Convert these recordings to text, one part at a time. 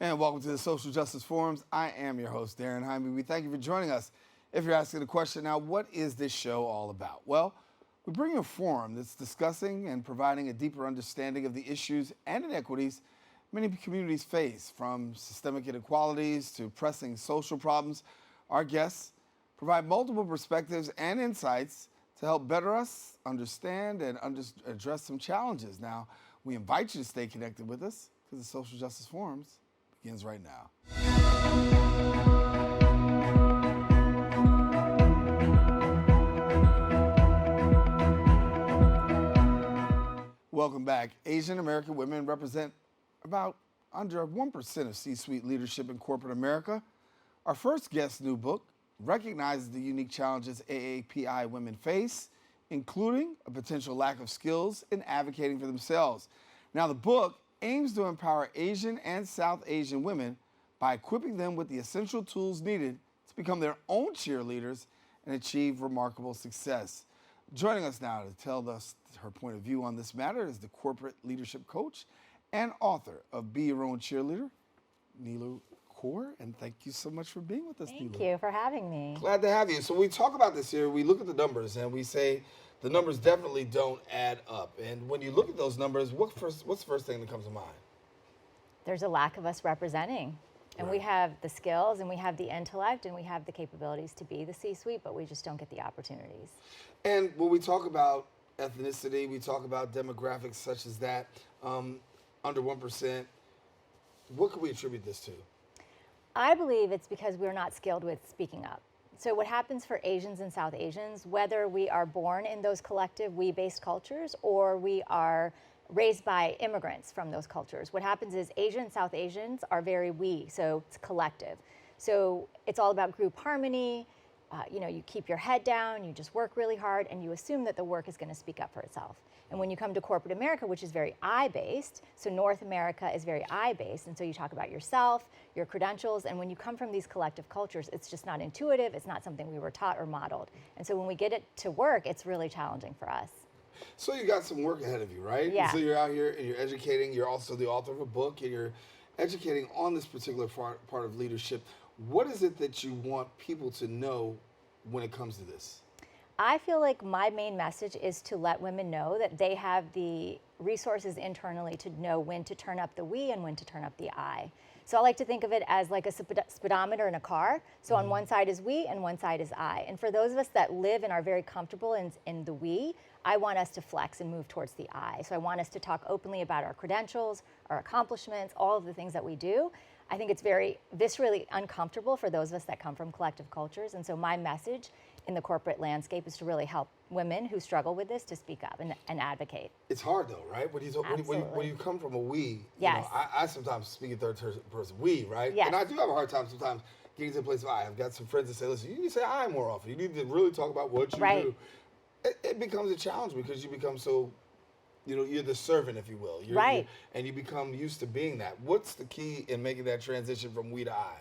And welcome to the Social Justice Forums. I am your host, Daren, Jaime. We thank you for joining us. If you're asking the question now, what is this show all about? Well, we bring you a forum that's discussing and providing a deeper understanding of the issues and inequities many communities face, from systemic inequalities to pressing social problems. Our guests provide multiple perspectives and insights to help better us understand and address some challenges. Now, we invite you to stay connected with us because the Social Justice Forums begins right now. Welcome back. Asian American women represent about under 1% of C-suite leadership in corporate America. Our first guest's new book recognizes the unique challenges AAPI women face, including a potential lack of skills in advocating for themselves. Now, the book aims to empower Asian and South Asian women by equipping them with the essential tools needed to become their own cheerleaders and achieve remarkable success. Joining us now to tell us her point of view on this matter is the corporate leadership coach and author of Be Your Own Cheerleader, Neelu. Kaur, and thank you so much for being with us, Neelu. Thank you for having me. Glad to have you. So we talk about this here, we look at the numbers and we say the numbers definitely don't add up. And when you look at those numbers, what's the first thing that comes to mind? There's a lack of us representing. And we have the skills and we have the intellect and we have the capabilities to be the C-suite, but we just don't get the opportunities. And when we talk about ethnicity, we talk about demographics such as that, under 1%, what can we attribute this to? I believe it's because we're not skilled with speaking up. So what happens for Asians and South Asians, whether we are born in those collective we-based cultures or we are raised by immigrants from those cultures, what happens is Asian and South Asians are very we, so it's collective. So it's all about group harmony. You keep your head down, you just work really hard, and you assume that the work is going to speak up for itself. And when you come to corporate America, which is very I-based, so North America is very I-based, and so you talk about yourself, your credentials, and when you come from these collective cultures, it's just not intuitive, it's not something we were taught or modeled. And so when we get it to work, it's really challenging for us. So you got some work ahead of you, right? Yeah. So you're out here and you're educating, you're also the author of a book, and you're educating on this particular part of leadership. What is it that you want people to know when it comes to this? I feel like my main message is to let women know that they have the resources internally to know when to turn up the we and when to turn up the I. So I like to think of it as like a speedometer in a car. So on one side is we and one side is I. And for those of us that live and are very comfortable in the we, I want us to flex and move towards the I. So I want us to talk openly about our credentials, our accomplishments, all of the things that we do. I think it's very viscerally uncomfortable for those of us that come from collective cultures. And so my message in the corporate landscape is to really help women who struggle with this to speak up and advocate. It's hard though, right? When you come from a we, yes. I sometimes speak in third person we, right? Yes. And I do have a hard time sometimes getting to a place of I. I've got some friends that say, listen, you need to say I more often. You need to really talk about what you right. do. It becomes a challenge because you become so, you're the servant, if you will. Right. And you become used to being that. What's the key in making that transition from we to I?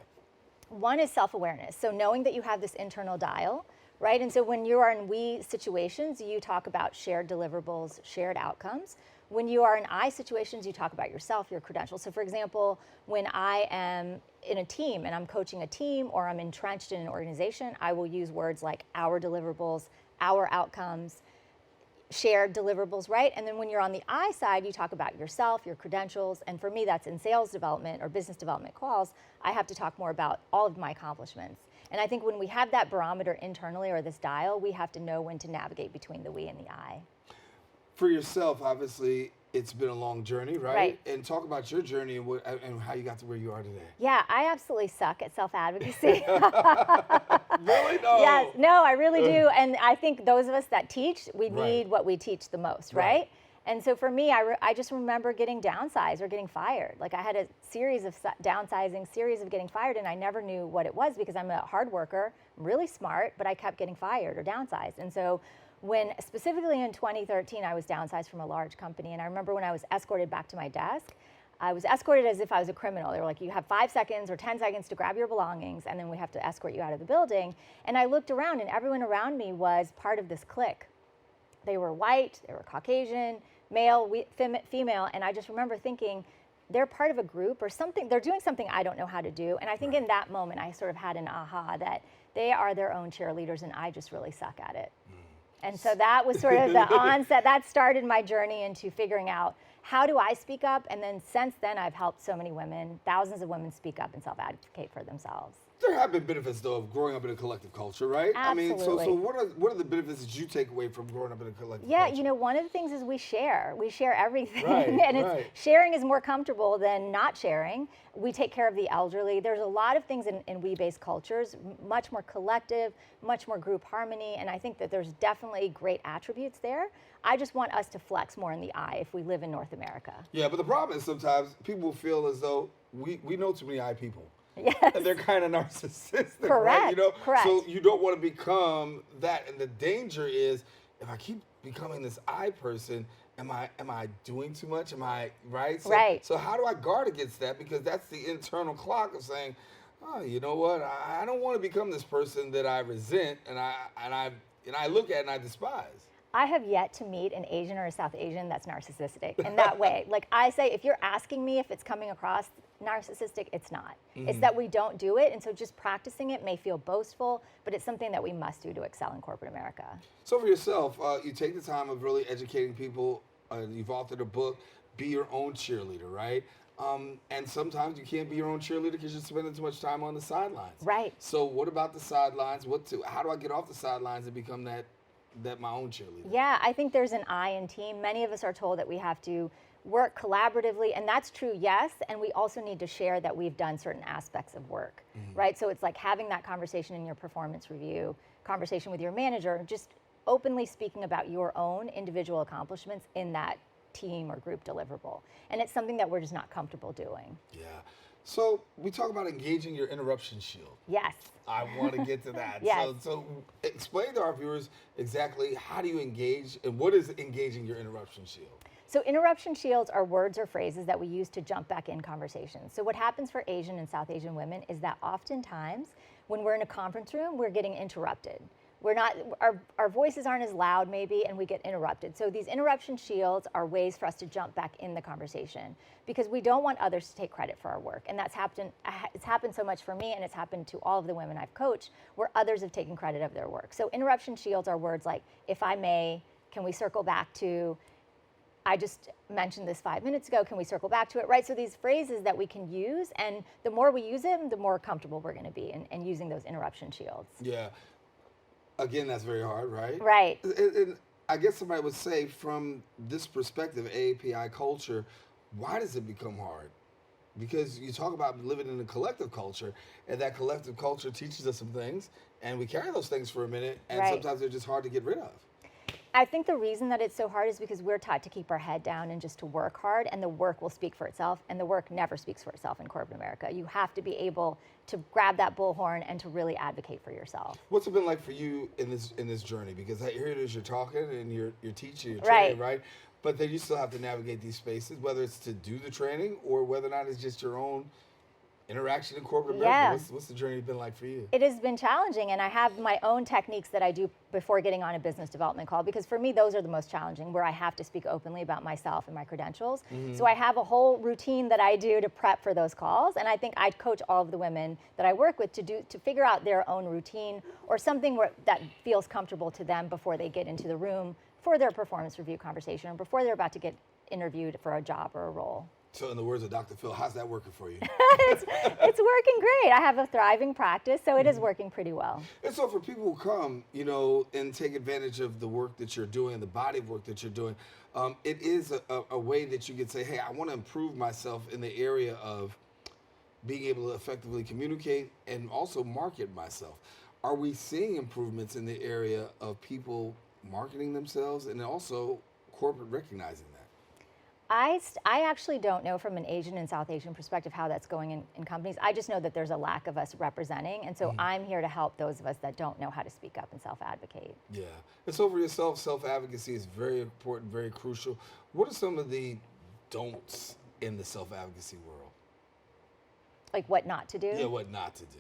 One is self-awareness. So knowing that you have this internal dial, right? And so when you are in we situations, you talk about shared deliverables, shared outcomes. When you are in I situations, you talk about yourself, your credentials. So for example, when I am in a team and I'm coaching a team or I'm entrenched in an organization, I will use words like our deliverables, our outcomes, shared deliverables, right? And then when you're on the I side, you talk about yourself, your credentials, and for me, that's in sales development or business development calls, I have to talk more about all of my accomplishments. And I think when we have that barometer internally or this dial, we have to know when to navigate between the we and the I. For yourself, obviously, it's been a long journey, right? Right. And talk about your journey and how you got to where you are today. Yeah, I absolutely suck at self-advocacy. Really? No. Yes, no, I really do. And I think those of us that teach, we need what we teach the most, right? And so for me, I just remember getting downsized or getting fired. Like I had a series of downsizing, series of getting fired, and I never knew what it was because I'm a hard worker, really smart, but I kept getting fired or downsized. And so when specifically in 2013, I was downsized from a large company. And I remember when I was escorted back to my desk, I was escorted as if I was a criminal. They were like, you have 5 seconds or 10 seconds to grab your belongings, and then we have to escort you out of the building. And I looked around, and everyone around me was part of this clique. They were white, they were Caucasian, male, female, and I just remember thinking, they're part of a group or something, they're doing something I don't know how to do. And I think in that moment, I sort of had an aha that they are their own cheerleaders and I just really suck at it. And so that was sort of the onset, that started my journey into figuring out how do I speak up? And then since then, I've helped so many women, thousands of women speak up and self-advocate for themselves. There have been benefits, though, of growing up in a collective culture, right? Absolutely. I mean, so what are the benefits that you take away from growing up in a collective culture? Yeah, you know, one of the things is we share everything. Right, and right. It's, sharing is more comfortable than not sharing. We take care of the elderly. There's a lot of things in we-based cultures, much more collective, much more group harmony, and I think that there's definitely great attributes there. I just want us to flex more in the I if we live in North America. Yeah, but the problem is sometimes people feel as though we know too many I people. Yes. And they're kind of narcissistic, Correct. right? You know? Correct. So you don't want to become that. And the danger is if I keep becoming this I person, am I doing too much? Am I right? Right. So how do I guard against that? Because that's the internal clock of saying, oh, you know what? I don't want to become this person that I resent and I look at and I despise. I have yet to meet an Asian or a South Asian that's narcissistic in that way. Like I say, if you're asking me if it's coming across narcissistic, it's not. It's that we don't do it, and so just practicing it may feel boastful, but it's something that we must do to excel in corporate America. So for yourself, you take the time of really educating people. You've authored a book, Be Your Own Cheerleader, right? And sometimes you can't be your own cheerleader because you're spending too much time on the sidelines. Right. So what about the sidelines? How do I get off the sidelines and become that my own cheerleader? Yeah, I think there's an I in team. Many of us are told that we have to work collaboratively, and that's true, yes, and we also need to share that we've done certain aspects of work, right? So it's like having that conversation in your performance review, conversation with your manager, just openly speaking about your own individual accomplishments in that team or group deliverable. And it's something that we're just not comfortable doing. Yeah. So we talk about engaging your interruption shield. Yes. I want to get to that. Yes. So explain to our viewers exactly how do you engage and what is engaging your interruption shield? So interruption shields are words or phrases that we use to jump back in conversations. So what happens for Asian and South Asian women is that oftentimes when we're in a conference room, we're getting interrupted. We're not, our voices aren't as loud maybe, and we get interrupted. So these interruption shields are ways for us to jump back in the conversation because we don't want others to take credit for our work. And it's happened so much for me, and it's happened to all of the women I've coached where others have taken credit of their work. So interruption shields are words like, if I may, can we circle back to, I just mentioned this 5 minutes ago, can we circle back to it, right? So these phrases that we can use, and the more we use them, the more comfortable we're gonna be in using those interruption shields. Yeah. Again, that's very hard, right? Right. And I guess somebody would say from this perspective, AAPI culture, why does it become hard? Because you talk about living in a collective culture, and that collective culture teaches us some things, and we carry those things for a minute, and Right. sometimes they're just hard to get rid of. I think the reason that it's so hard is because we're taught to keep our head down and just to work hard, and the work will speak for itself, and the work never speaks for itself in corporate America. You have to be able to grab that bullhorn and to really advocate for yourself. What's it been like for you in this journey? Because here it is, you're talking and you're teaching, you're Right. training, right? But then you still have to navigate these spaces, whether it's to do the training or whether or not it's just your own interaction in corporate America. Yeah. What's the journey been like for you? It has been challenging, and I have my own techniques that I do before getting on a business development call, because for me, those are the most challenging, where I have to speak openly about myself and my credentials. So I have a whole routine that I do to prep for those calls, and I think I coach all of the women that I work with to figure out their own routine or something that feels comfortable to them before they get into the room for their performance review conversation or before they're about to get interviewed for a job or a role. So in the words of Dr. Phil, how's that working for you? It's working great. I have a thriving practice, so it is working pretty well. And so for people who come, and take advantage of the work that you're doing, the body of work that you're doing, it is a way that you can say, hey, I want to improve myself in the area of being able to effectively communicate and also market myself. Are we seeing improvements in the area of people marketing themselves and also corporate recognizing that? I actually don't know from an Asian and South Asian perspective how that's going in companies. I just know that there's a lack of us representing, and so I'm here to help those of us that don't know how to speak up and self-advocate. Yeah. And so for yourself, self-advocacy is very important, very crucial. What are some of the don'ts in the self-advocacy world? Like what not to do? Yeah, what not to do.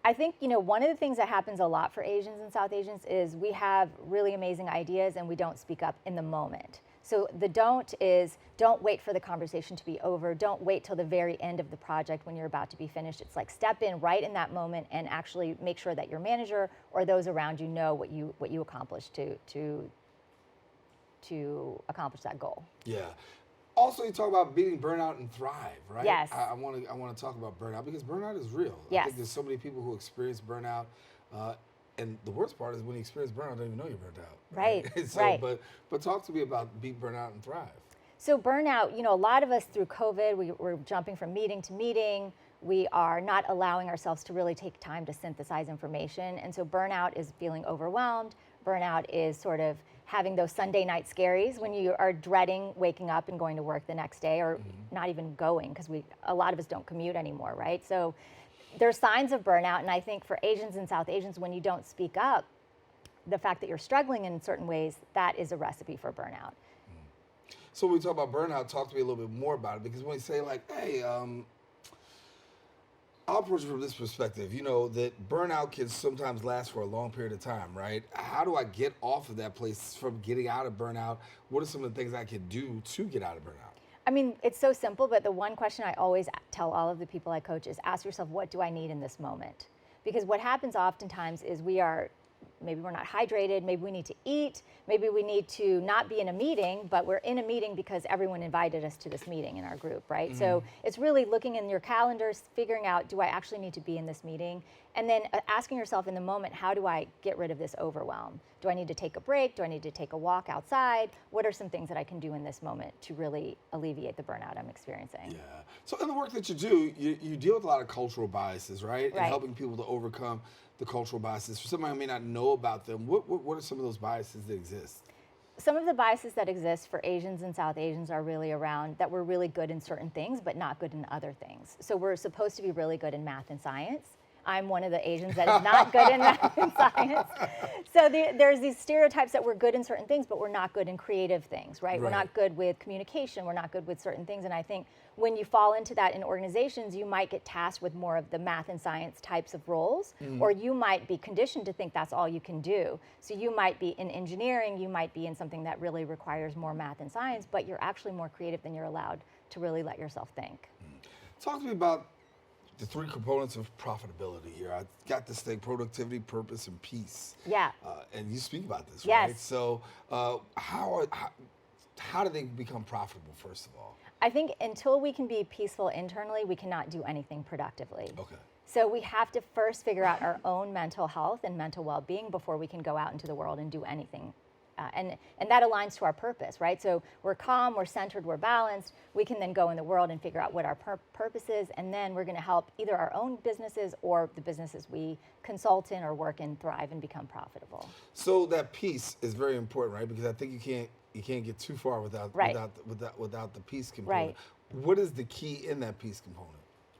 I think, one of the things that happens a lot for Asians and South Asians is we have really amazing ideas and we don't speak up in the moment. So the don't is, don't wait for the conversation to be over. Don't wait till the very end of the project when you're about to be finished. It's like step in right in that moment and actually make sure that your manager or those around you know what you accomplished to accomplish that goal. Yeah. Also, you talk about beating burnout and thrive, right? Yes. I want to talk about burnout because burnout is real. Yes. I think there's so many people who experience burnout, and the worst part is when you experience burnout, you don't even know you're burnt out. Right. So, right. But talk to me about beat burnout and thrive. So burnout, a lot of us through COVID, we're jumping from meeting to meeting. We are not allowing ourselves to really take time to synthesize information. And so burnout is feeling overwhelmed. Burnout is sort of having those Sunday night scaries when you are dreading waking up and going to work the next day, or not even going, because a lot of us don't commute anymore, right? So there's signs of burnout. And I think for Asians and South Asians, when you don't speak up, the fact that you're struggling in certain ways, that is a recipe for burnout. So when we talk about burnout, talk to me a little bit more about it, because when you say like, hey, I'll approach it from this perspective, that burnout can sometimes last for a long period of time, right? How do I get off of that place from getting out of burnout? What are some of the things I can do to get out of burnout? I mean, it's so simple, but the one question I always tell all of the people I coach is ask yourself, what do I need in this moment? Because what happens oftentimes is maybe we're not hydrated, maybe we need to eat, maybe we need to not be in a meeting, but we're in a meeting because everyone invited us to this meeting in our group, right? Mm-hmm. So it's really looking in your calendars, figuring out, do I actually need to be in this meeting? And then asking yourself in the moment, how do I get rid of this overwhelm? Do I need to take a break? Do I need to take a walk outside? What are some things that I can do in this moment to really alleviate the burnout I'm experiencing? Yeah. So in the work that you do, you deal with a lot of cultural biases, right? And helping people to overcome the cultural biases. For somebody who may not know about them, what are some of those biases that exist? Some of the biases that exist for Asians and South Asians are really around that we're really good in certain things, but not good in other things. So we're supposed to be really good in math and science. I'm one of the Asians that is not good in math and science. So there's these stereotypes that we're good in certain things, but we're not good in creative things, right? We're not good with communication. We're not good with certain things. And I think when you fall into that in organizations, you might get tasked with more of the math and science types of roles, or you might be conditioned to think that's all you can do. So you might be in engineering, you might be in something that really requires more math and science, but you're actually more creative than you're allowed to really let yourself think. Talk to me about the three components of profitability here. I got this thing: productivity, purpose, and peace. Yeah. And you speak about this, yes. right? So how do they become profitable, first of all? I think until we can be peaceful internally, we cannot do anything productively. Okay. So we have to first figure out our own mental health and mental well-being before we can go out into the world and do anything. And that aligns to our purpose, right? So we're calm, we're centered, we're balanced. We can then go in the world and figure out what our purpose is, and then we're going to help either our own businesses or the businesses we consult in or work in thrive and become profitable. So that peace is very important, right? Because I think you can't get too far without the peace component. Right. What is the key in that peace component?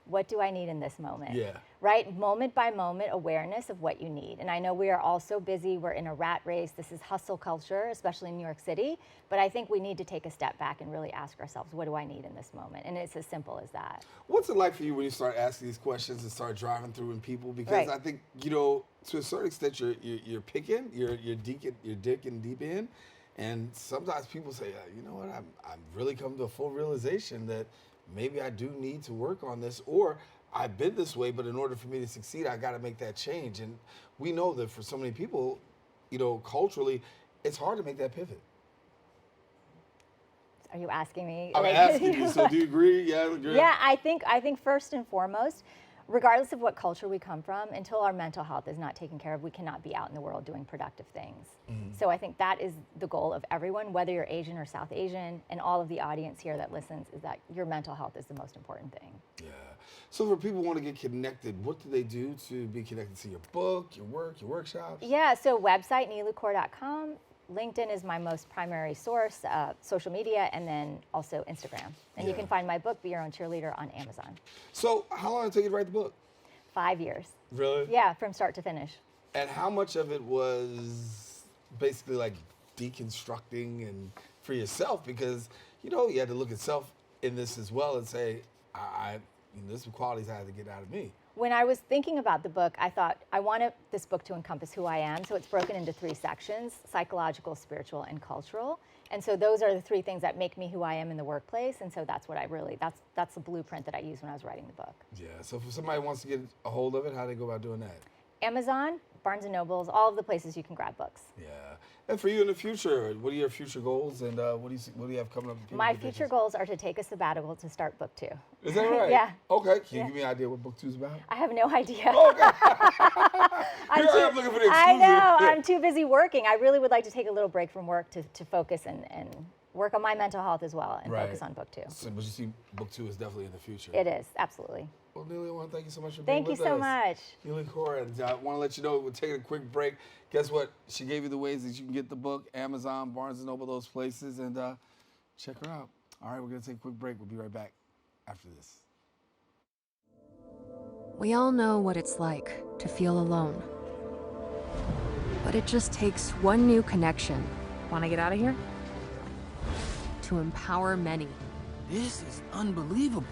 What do I need in this moment? Yeah. Right? Moment by moment awareness of what you need. And I know we are all so busy. We're in a rat race. This is hustle culture, especially in New York City. But I think we need to take a step back and really ask ourselves, what do I need in this moment? And it's as simple as that. What's it like for you when you start asking these questions and start driving through in people? Because I think, to a certain extent, you're picking, you're digging deep in. And sometimes people say, you know what, I'm really come to a full realization that maybe I do need to work on this, or I've been this way, but in order for me to succeed, I got to make that change. And we know that for so many people, culturally, it's hard to make that pivot. Are you asking me? I'm asking you. So do you agree? Yeah, I agree. Yeah, I think first and foremost, regardless of what culture we come from, until our mental health is not taken care of, we cannot be out in the world doing productive things. Mm-hmm. So I think that is the goal of everyone, whether you're Asian or South Asian, and all of the audience here that listens, is that your mental health is the most important thing. Yeah. So for people who want to get connected, what do they do to be connected to your book, your work, your workshops? Yeah, so website, neelukaur.com. LinkedIn is my most primary source, social media, and then also Instagram. And you can find my book, Be Your Own Cheerleader, on Amazon. So how long did it take you to write the book? 5 years. Really? Yeah, from start to finish. And how much of it was basically like deconstructing and for yourself? Because, you had to look at self in this as well and say, there's some qualities I had to get out of me. When I was thinking about the book, I thought I wanted this book to encompass who I am. So it's broken into 3 sections: psychological, spiritual, and cultural. And so those are the 3 things that make me who I am in the workplace. And so that's what I really, that's the blueprint that I used when I was writing the book. Yeah, so if somebody wants to get a hold of it, how do they go about doing that? Amazon, Barnes & Nobles, all of the places you can grab books. Yeah. And for you in the future, what are your future goals, and what do you have coming up? My future goals are to take a sabbatical to start book 2. Is that right? Yeah. Okay. Can you give me an idea what book 2 is about? I have no idea. Okay. Here I am looking for the exclusive. I know. I'm too busy working. I really would like to take a little break from work to focus and work on my mental health as well and focus on book 2. So, but you see, book 2 is definitely in the future. It is, absolutely. Well, Neelu, I want to thank you so much for being with us. Thank you so much. Neelu and Kaur, and I want to let you know we're taking a quick break. Guess what? She gave you the ways that you can get the book: Amazon, Barnes & Noble, those places, and check her out. All right, we're going to take a quick break. We'll be right back after this. We all know what it's like to feel alone. But it just takes one new connection. Want to get out of here? To empower many. This is unbelievable.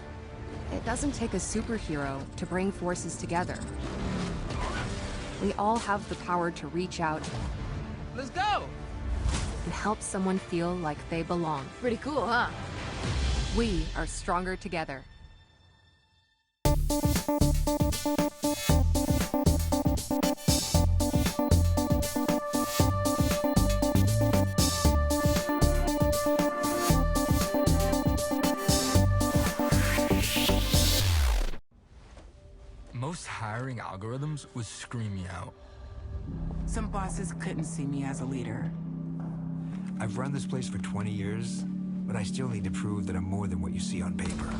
It doesn't take a superhero to bring forces together. We all have the power to reach out Let's go! and help someone feel like they belong. Pretty cool, huh? We are stronger together. Most hiring algorithms would scream me out. Some bosses couldn't see me as a leader. I've run this place for 20 years, but I still need to prove that I'm more than what you see on paper.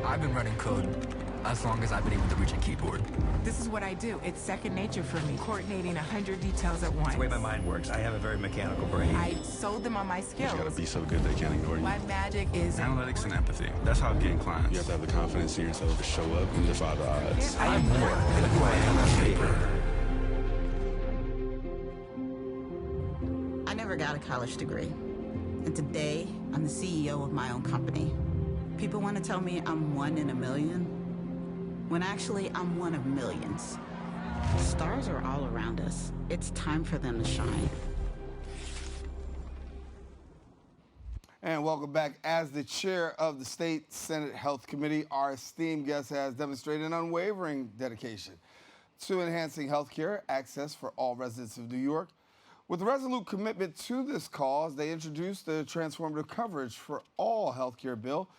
I've been running code as long as I've been able to reach a keyboard. This is what I do. It's second nature for me, coordinating 100 details at once. The way my mind works, I have a very mechanical brain. I sold them on my skills. You gotta be so good they can't ignore you. My magic is Analytics and empathy. That's how I'm getting clients. You have to have the confidence in yourself to show up and defy the odds. I am more than who I am on paper. I never got a college degree. And today, I'm the CEO of my own company. People want to tell me I'm one in a million, when actually I'm one of millions. Stars are all around us. It's time for them to shine. And welcome back. As the chair of the State Senate Health Committee, our esteemed guest has demonstrated an unwavering dedication to enhancing health care access for all residents of New York. With a resolute commitment to this cause, they introduced the Transformative Coverage for All health care bill,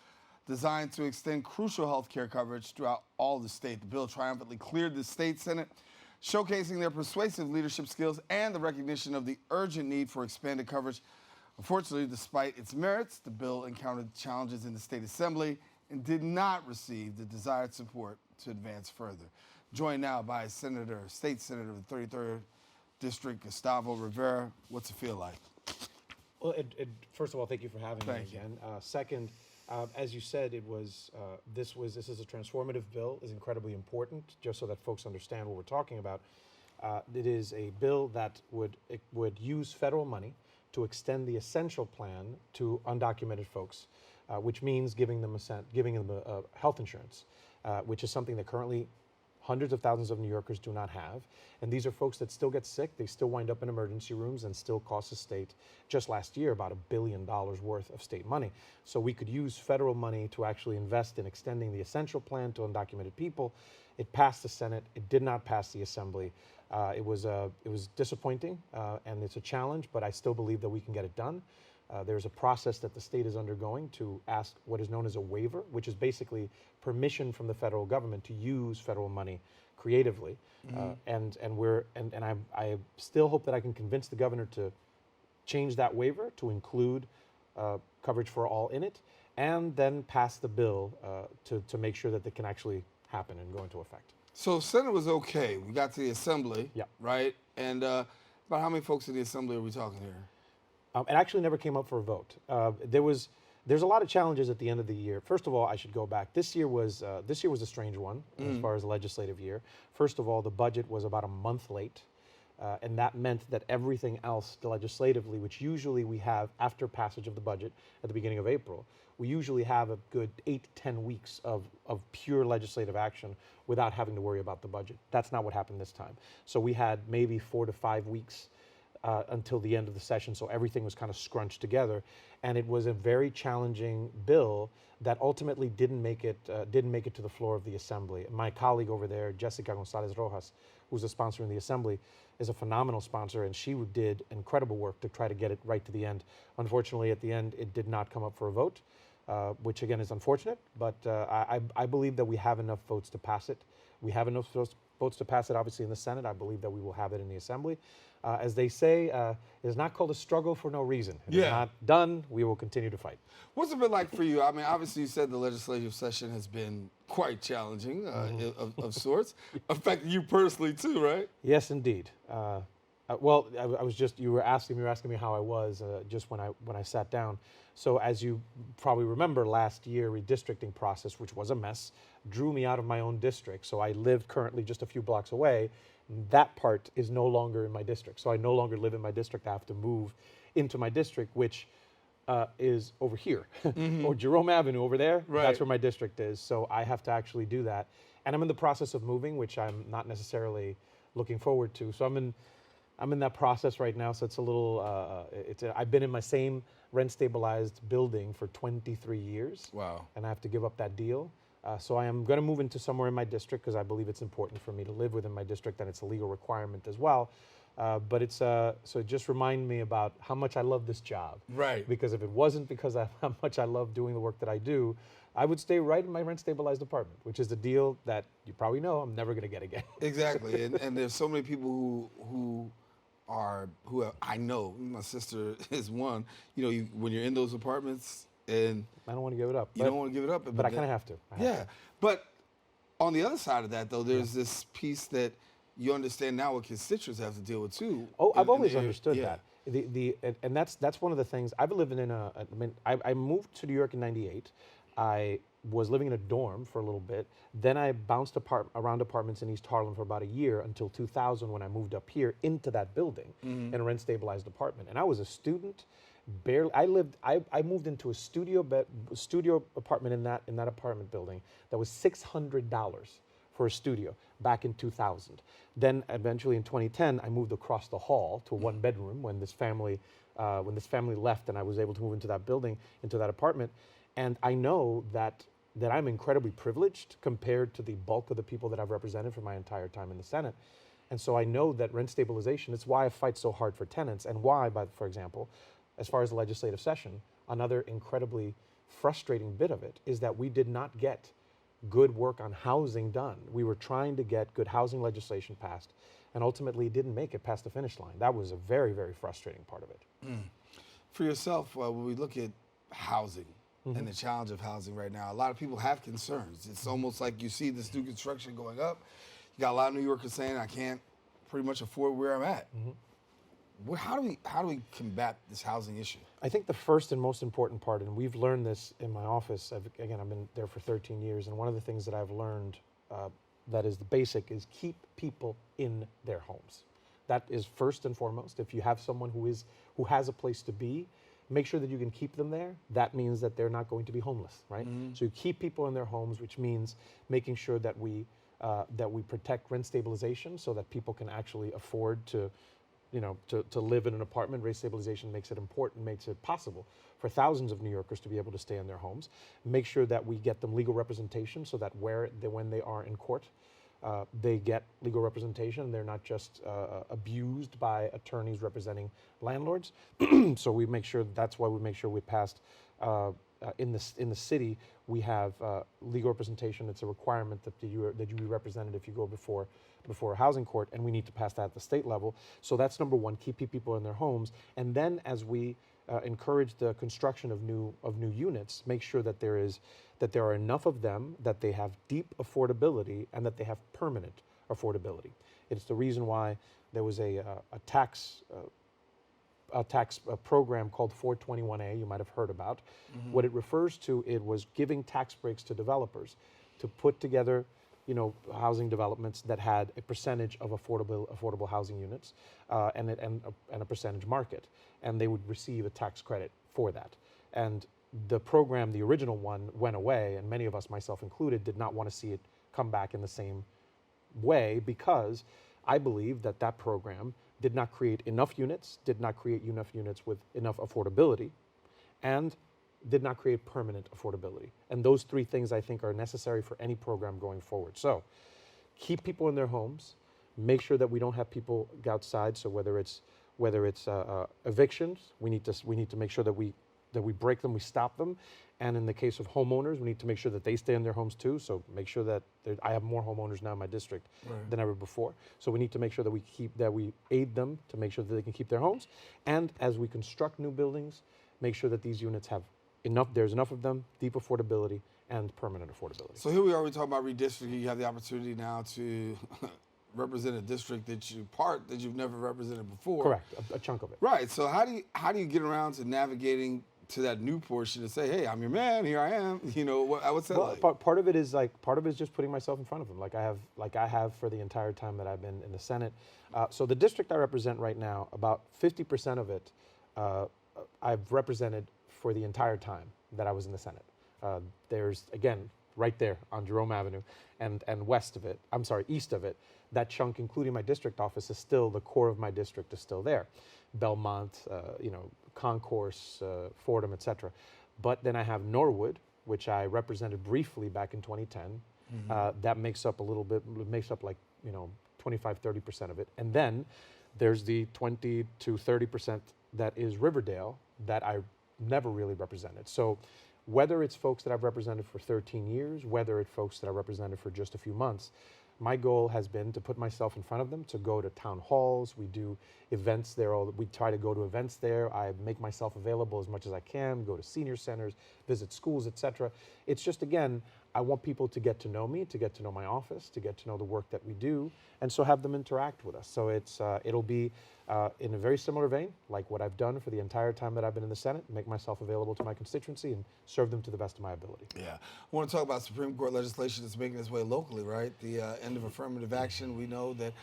designed to extend crucial health care coverage throughout all the state. The bill triumphantly cleared the state Senate, showcasing their persuasive leadership skills and the recognition of the urgent need for expanded coverage. Unfortunately, despite its merits, the bill encountered challenges in the state assembly and did not receive the desired support to advance further. Joined now by State Senator of the 33rd District, Gustavo Rivera. What's it feel like? Well, first of all, thank you for having me again. Second, as you said, this is a transformative bill, is incredibly important, just so that folks understand what we're talking about. It is a bill that would use federal money to extend the essential plan to undocumented folks, which means giving them health insurance, which is something that currently hundreds of thousands of New Yorkers do not have. And these are folks that still get sick, they still wind up in emergency rooms and still cost the state, just last year, about $1 billion worth of state money. So we could use federal money to actually invest in extending the essential plan to undocumented people. It passed the Senate, it did not pass the Assembly. It was disappointing, and it's a challenge, but I still believe that we can get it done. There's a process that the state is undergoing to ask what is known as a waiver, which is basically permission from the federal government to use federal money creatively. I still hope that I can convince the governor to change that waiver to include coverage for all in it, and then pass the bill to make sure that it can actually happen and go into effect. So Senate was okay. We got to the Assembly, right? And about how many folks in the Assembly are we talking here? It actually never came up for a vote. There's a lot of challenges at the end of the year. First of all, I should go back. This year was a strange one as far as the legislative year. First of all, the budget was about a month late. And that meant that everything else legislatively, which usually we have after passage of the budget at the beginning of April, we usually have a good 8 to 10 weeks of pure legislative action without having to worry about the budget. That's not what happened this time. So we had maybe 4 to 5 weeks until the end of the session, so everything was kind of scrunched together. And it was a very challenging bill that ultimately didn't make it to the floor of the Assembly. My colleague over there, Jessica Gonzalez Rojas, who's a sponsor in the Assembly, is a phenomenal sponsor, and she did incredible work to try to get it right to the end. Unfortunately, at the end, it did not come up for a vote, which again is unfortunate, but I believe that we have enough votes to pass it. We have enough votes to pass it, obviously, in the Senate. I believe that we will have it in the Assembly. As they say, it is not called a struggle for no reason. It is not done. We will continue to fight. What's it been like for you? I mean, obviously, you said the legislative session has been quite challenging of sorts, affecting you personally too, right? Yes, indeed. Well, I was just you were asking me how I was just when I sat down. So as you probably remember, last year redistricting process, which was a mess, drew me out of my own district. So I live currently just a few blocks away. That part is no longer in my district. So I no longer live in my district. I have to move into my district, which is over here, or Jerome Avenue over there. Right. That's where my district is. So I have to actually do that. And I'm in the process of moving, which I'm not necessarily looking forward to. So I'm in that process right now. So it's a little, I've been in my same rent stabilized building for 23 years. Wow. And I have to give up that deal. So I am going to move into somewhere in my district because I believe it's important for me to live within my district, and it's a legal requirement as well. But it's so it just reminded me about how much I love this job. Right. Because if it wasn't because of how much I love doing the work that I do, I would stay right in my rent stabilized apartment, which is the deal that you probably know I'm never going to get again. Exactly. and there's so many people who I know. My sister is one. You know, when you're in those apartments. And I don't want to give it up. You don't want to give it up. But I kind of have to. Yeah. But on the other side of that, though, there's this piece that you understand now what constituents have to deal with, too. Oh, I've always understood that. And that's one of the things. I've been living in I moved to New York in '98. I was living in a dorm for a little bit. Then I bounced around apartments in East Harlem for about a year until 2000 when I moved up here into that building in a rent-stabilized apartment. And I was a student. I moved into a studio apartment in that apartment building that was $600 for a studio back in 2000. Then eventually in 2010, I moved across the hall to a one bedroom when this family left, and I was able to move into that building, into that apartment. And I know that I'm incredibly privileged compared to the bulk of the people that I've represented for my entire time in the Senate. And so I know that rent stabilization, it's why I fight so hard for tenants, and why, for example, as far as the legislative session, another incredibly frustrating bit of it is that we did not get good work on housing done. We were trying to get good housing legislation passed, and ultimately didn't make it past the finish line. That was a very, very frustrating part of it. For yourself, when we look at housing and the challenge of housing right now, a lot of people have concerns. It's almost like you see this new construction going up. You got a lot of New Yorkers saying, I can't pretty much afford where I'm at. How do we combat this housing issue? I think the first and most important part, and we've learned this in my office, I've been there for 13 years, and one of the things that I've learned that is the basic is keep people in their homes. That is first and foremost. If you have someone who has a place to be, make sure that you can keep them there. That means that they're not going to be homeless, right? So you keep people in their homes, which means making sure that we protect rent stabilization so that people can actually afford to live in an apartment. Rent stabilization makes it important, makes it possible for thousands of New Yorkers to be able to stay in their homes. Make sure that we get them legal representation so that when they are in court, they get legal representation. They're not just abused by attorneys representing landlords. So we make sure, that's why we make sure we passed, in the city, we have legal representation. It's a requirement that you be represented if you go before a housing court, and we need to pass that at the state level. So that's number one, keep people in their homes. And then as we encourage the construction of new units, make sure that there are enough of them, that they have deep affordability, and that they have permanent affordability. It's the reason why there was a tax program called 421A, you might have heard about. What it refers to, it was giving tax breaks to developers to put together housing developments that had a percentage of affordable housing units and a percentage market, and they would receive a tax credit for that. And the program, the original one, went away, and many of us, myself included, did not want to see it come back in the same way, because I believe that that program did not create enough units, did not create enough units with enough affordability, and did not create permanent affordability. And those three things, I think, are necessary for any program going forward. So keep people in their homes, make sure that we don't have people outside. So whether it's evictions, we need to make sure that we break them, we stop them. And in the case of homeowners, we need to make sure that they stay in their homes too. So make sure that I have more homeowners now in my district than ever before. So we need to make sure that we aid them to make sure that they can keep their homes. And as we construct new buildings, make sure that these units have there's enough of them, deep affordability, and permanent affordability. So here we are, we talk about redistricting. You have the opportunity now to represent a district that you've never represented before. Correct, a chunk of it. Right. So how do you get around to navigating to that new portion to say, hey, I'm your man, here I am. What's that like? Part of it is just putting myself in front of them, like I have for the entire time that I've been in the Senate. So the district I represent right now, about 50% of it, I've represented for the entire time that I was in the Senate. There's, again, right there on Jerome Avenue and east of it, that chunk, including my district office, is still, the core of my district is still there. Belmont, Concourse, Fordham, etc. But then I have Norwood, which I represented briefly back in 2010. That makes up like 25-30% of it. And then there's the 20 to 30% that is Riverdale that I never really represented. So whether it's folks that I've represented for 13 years, whether it's folks that I represented for just a few months, my goal has been to put myself in front of them, to go to town halls. We do events there. We try to go to events there. I make myself available as much as I can, go to senior centers, visit schools, etc. It's just, again, I want people to get to know me, to get to know my office, to get to know the work that we do, and so have them interact with us. So it'll be in a very similar vein, like what I've done for the entire time that I've been in the Senate, make myself available to my constituency and serve them to the best of my ability. Yeah. I want to talk about Supreme Court legislation that's making its way locally, right? The end of affirmative action. We know that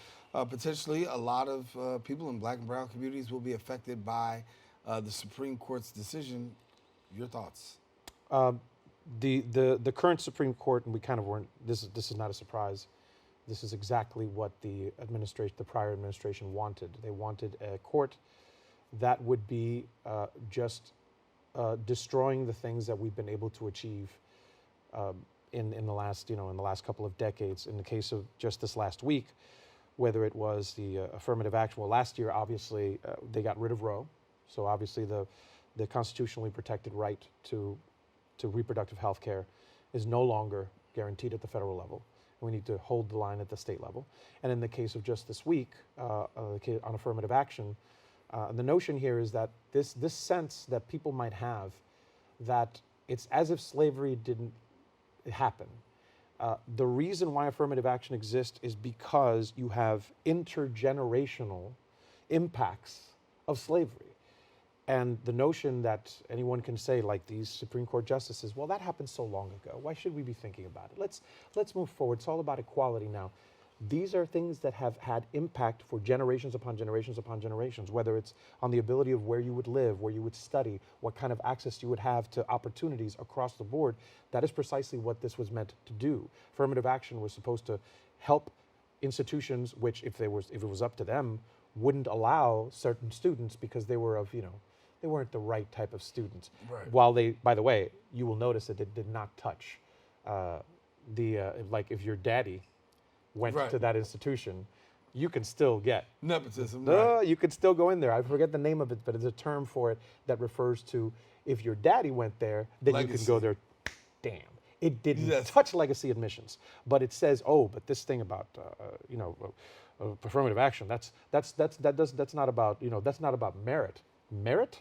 potentially a lot of people in black and brown communities will be affected by the Supreme Court's decision. Your thoughts? The current Supreme Court, and we kind of weren't, this is not a surprise. This is exactly what the prior administration wanted. They wanted a court that would be just destroying the things that we've been able to achieve in the last couple of decades. In the case of just this last week, whether it was the affirmative action. Well, last year, obviously, they got rid of Roe, so obviously the constitutionally protected right to reproductive health care is no longer guaranteed at the federal level. We need to hold the line at the state level. And in the case of just this week, on affirmative action, the notion here is that this sense that people might have that it's as if slavery didn't happen. The reason why affirmative action exists is because you have intergenerational impacts of slavery. And the notion that anyone can say, like these Supreme Court justices, well, that happened so long ago. Why should we be thinking about it? Let's move forward. It's all about equality now. These are things that have had impact for generations upon generations upon generations, whether it's on the ability of where you would live, where you would study, what kind of access you would have to opportunities across the board. That is precisely what this was meant to do. Affirmative action was supposed to help institutions which, if it was up to them, wouldn't allow certain students because they were of, they weren't the right type of students. Right. While they, by the way, you will notice that it did not touch like if your daddy went to that institution, you can still get nepotism. You could still go in there. I forget the name of it, but it's a term for it that refers to if your daddy went there, then legacy. You can go there. Damn. It didn't touch legacy admissions, but it says, oh, but this thing about affirmative action, that's not about that's not about merit. Merit?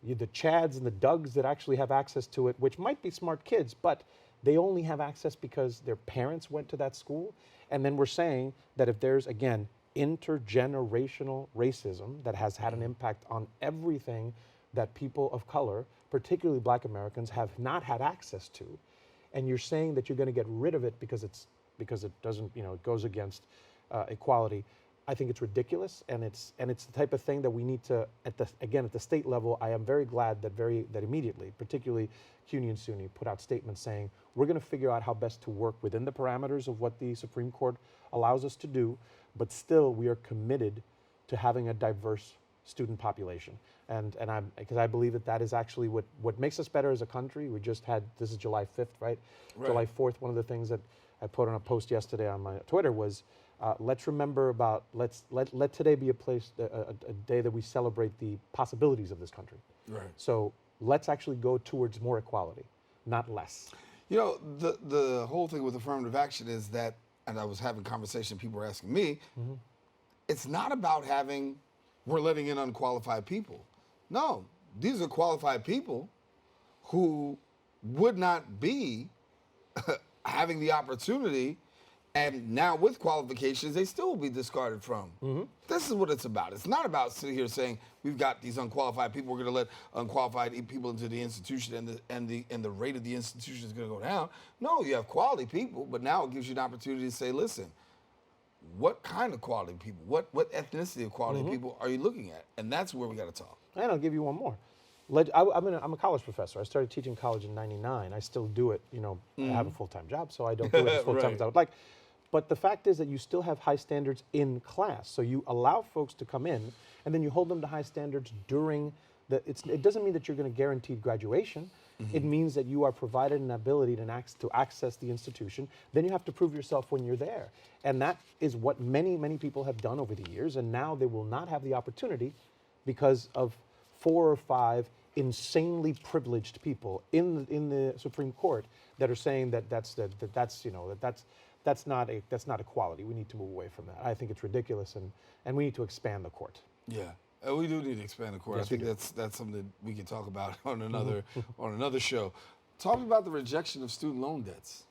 The Chads and the Dougs that actually have access to it, which might be smart kids, but they only have access because their parents went to that school. And then we're saying that if there's, again, intergenerational racism that has had an impact on everything that people of color, particularly Black Americans, have not had access to, and you're saying that you're going to get rid of it because it's because it doesn't, it goes against equality. I think it's ridiculous, and it's the type of thing that we need to, at the state level. I am very glad that immediately, particularly CUNY and SUNY, put out statements saying we're going to figure out how best to work within the parameters of what the Supreme Court allows us to do, but still we are committed to having a diverse student population, and because I believe that is actually what makes us better as a country. We just had, this is July 5th, right? July 4th. One of the things that I put on a post yesterday on my Twitter was, let's remember about, let today be a day that we celebrate the possibilities of this country. Right. So let's actually go towards more equality, not less. The whole thing with affirmative action is that, and I was having conversation, people were asking me, it's not about we're letting in unqualified people. No, these are qualified people who would not be having the opportunity, and now with qualifications, they still will be discarded from. This is what it's about. It's not about sitting here saying we've got these unqualified people, we're going to let unqualified people into the institution, and the rate of the institution is going to go down. No, you have quality people, but now it gives you an opportunity to say, listen, what kind of quality people, what ethnicity of quality people are you looking at? And that's where we got to talk. And I'll give you one more. I'm a college professor. I started teaching college in '99. I still do it. I have a full-time job, so I don't do it as full-time as I would like. But the fact is that you still have high standards in class. So you allow folks to come in, and then you hold them to high standards during it doesn't mean that you're going to guarantee graduation. It means that you are provided an ability to access the institution. Then you have to prove yourself when you're there. And that is what many, many people have done over the years. And now they will not have the opportunity because of 4 or 5 insanely privileged people in the Supreme Court that are saying that's not equality. We need to move away from that. I think it's ridiculous, and we need to expand the court. Yeah. We do need to expand the court. Yes, I think that's something that we can talk about on another show. Talk about the rejection of student loan debts.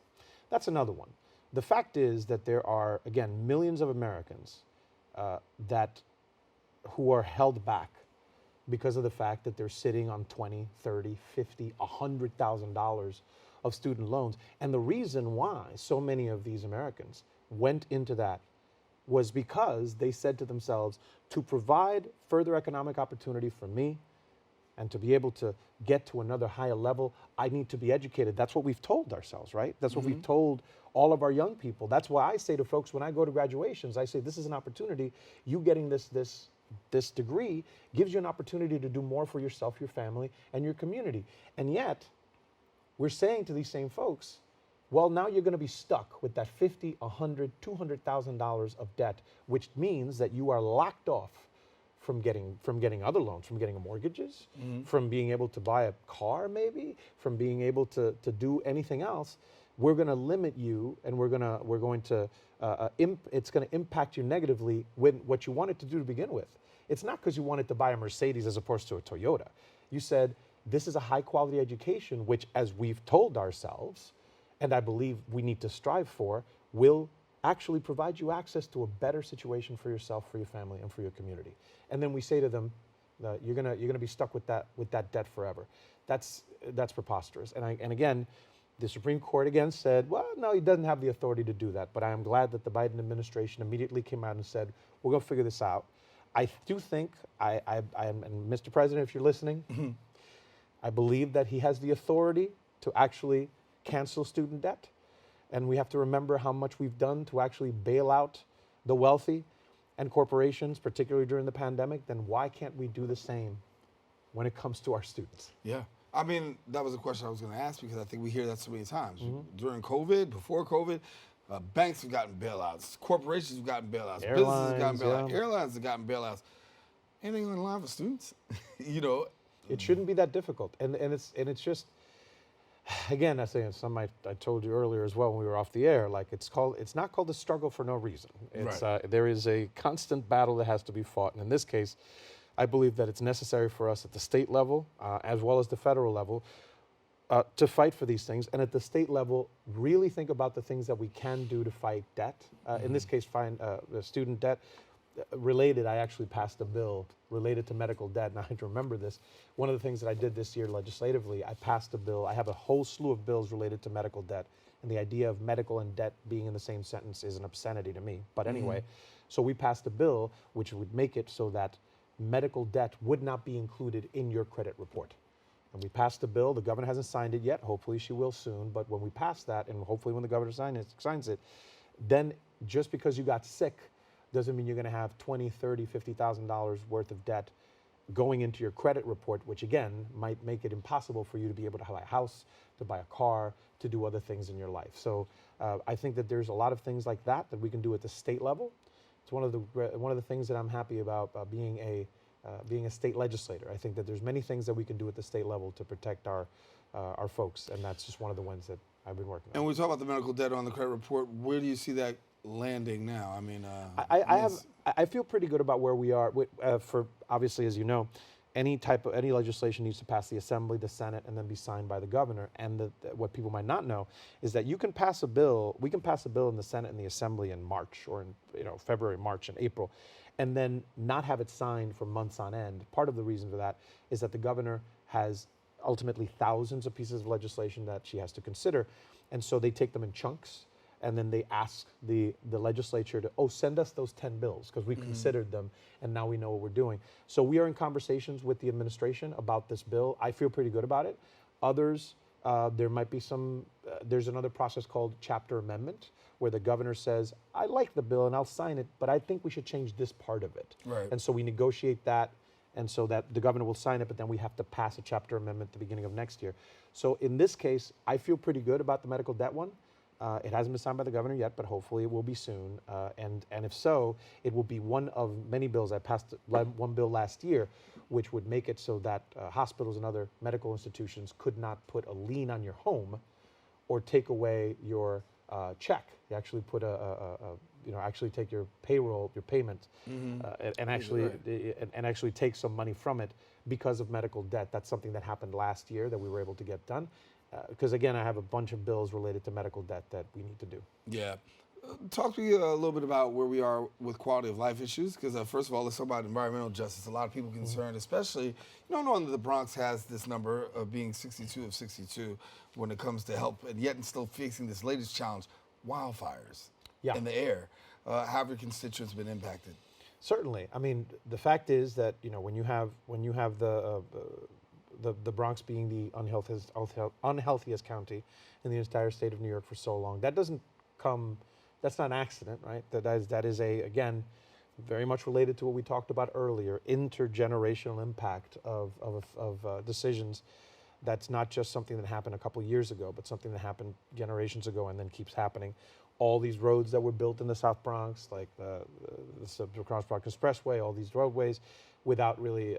That's another one. The fact is that there are, again, millions of Americans who are held back because of the fact that they're sitting on $20, $30, $50, $100,000 of student loans. And the reason why so many of these Americans went into that was because they said to themselves, to provide further economic opportunity for me and to be able to get to another higher level, I need to be educated. That's what we've told ourselves, right? That's what we've told all of our young people. That's why I say to folks when I go to graduations, I say, this is an opportunity. You getting this degree gives you an opportunity to do more for yourself, your family, and your community. And yet, we're saying to these same folks, well, now you're going to be stuck with that $50, $100, $200,000 of debt, which means that you are locked off from getting other loans, from getting mortgages, from being able to buy a car, maybe, from being able to do anything else. We're going to limit you, and it's going to impact you negatively with what you wanted to do to begin with. It's not because you wanted to buy a Mercedes as opposed to a Toyota. You said, this is a high quality education, which, as we've told ourselves, and I believe we need to strive for, will actually provide you access to a better situation for yourself, for your family, and for your community. And then we say to them, you're gonna be stuck with that debt forever. That's preposterous. And again, the Supreme Court again said, well, no, he doesn't have the authority to do that. But I am glad that the Biden administration immediately came out and said, we're gonna figure this out. I do think, and Mr. President, if you're listening, I believe that he has the authority to actually cancel student debt. And we have to remember how much we've done to actually bail out the wealthy and corporations, particularly during the pandemic. Then why can't we do the same when it comes to our students? Yeah. I mean, that was a question I was going to ask because I think we hear that so many times. During COVID, before COVID, banks have gotten bailouts, corporations have gotten bailouts, businesses have gotten bailouts, airlines have gotten bailouts. Anything on the line for students? It shouldn't be that difficult. And it's just, again, I told you earlier as well when we were off the air, like it's not called a struggle for no reason. It's there is a constant battle that has to be fought. And in this case, I believe that it's necessary for us at the state level, as well as the federal level, to fight for these things. And at the state level, really think about the things that we can do to fight debt. In this case, find student debt. related, I actually passed a bill related to medical debt, and I remember this. One of the things that I did this year legislatively, I passed a bill. I have a whole slew of bills related to medical debt, and the idea of medical and debt being in the same sentence is an obscenity to me. But anyway, so we passed a bill which would make it so that medical debt would not be included in your credit report. And we passed the bill. The governor hasn't signed it yet. Hopefully she will soon. But when we pass that, and hopefully when the governor signs it, then just because you got sick doesn't mean you're going to have $20, $30, $50,000 worth of debt going into your credit report, which again might make it impossible for you to be able to buy a house, to buy a car, to do other things in your life. So I think that there's a lot of things like that we can do at the state level. It's one of the things that I'm happy about being a state legislator. I think that there's many things that we can do at the state level to protect our folks, and that's just one of the ones that I've been working on. And we talk about the medical debt on the credit report. Where do you see that landing now? I mean, I feel pretty good about where we are. For obviously, as you know, any legislation needs to pass the Assembly, the Senate, and then be signed by the governor. And what people might not know is that you can pass a bill. We can pass a bill in the Senate and the Assembly in March, or in February, March, and April, and then not have it signed for months on end. Part of the reason for that is that the governor has ultimately thousands of pieces of legislation that she has to consider, and so they take them in chunks. And then they ask the legislature to, send us those 10 bills because we considered them and now we know what we're doing. So we are in conversations with the administration about this bill. I feel pretty good about it. Others, there might be there's another process called chapter amendment where the governor says, I like the bill and I'll sign it, but I think we should change this part of it. Right. And so we negotiate that, and so that the governor will sign it, but then we have to pass a chapter amendment at the beginning of next year. So in this case, I feel pretty good about the medical debt one. It hasn't been signed by the governor yet, but hopefully it will be soon. And if so, it will be one of many bills. I passed one bill last year, which would make it so that hospitals and other medical institutions could not put a lien on your home or take away your check. They actually put actually take your payroll, your payment, and actually take some money from it because of medical debt. That's something that happened last year that we were able to get done. Because again, I have a bunch of bills related to medical debt that we need to do. Yeah. Talk to me a little bit about where we are with quality of life issues, because first of all, let's talk about environmental justice. A lot of people concerned, especially, knowing that the Bronx has this number of being 62 of 62 when it comes to help, and yet still facing this latest challenge, wildfires in the air. How have your constituents been impacted? Certainly. I mean, the fact is that, when you have the Bronx being the unhealthiest county in the entire state of New York for so long, that's not an accident, right? That is again, very much related to what we talked about earlier, intergenerational impact of decisions. That's not just something that happened a couple years ago, but something that happened generations ago and then keeps happening. All these roads that were built in the South Bronx, like the Cross Bronx Expressway, all these roadways, without really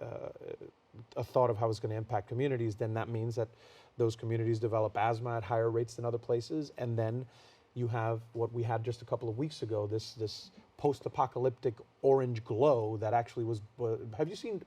a thought of how it's going to impact communities, then that means that those communities develop asthma at higher rates than other places. And then you have what we had just a couple of weeks ago, this post-apocalyptic orange glow that actually was, have you seen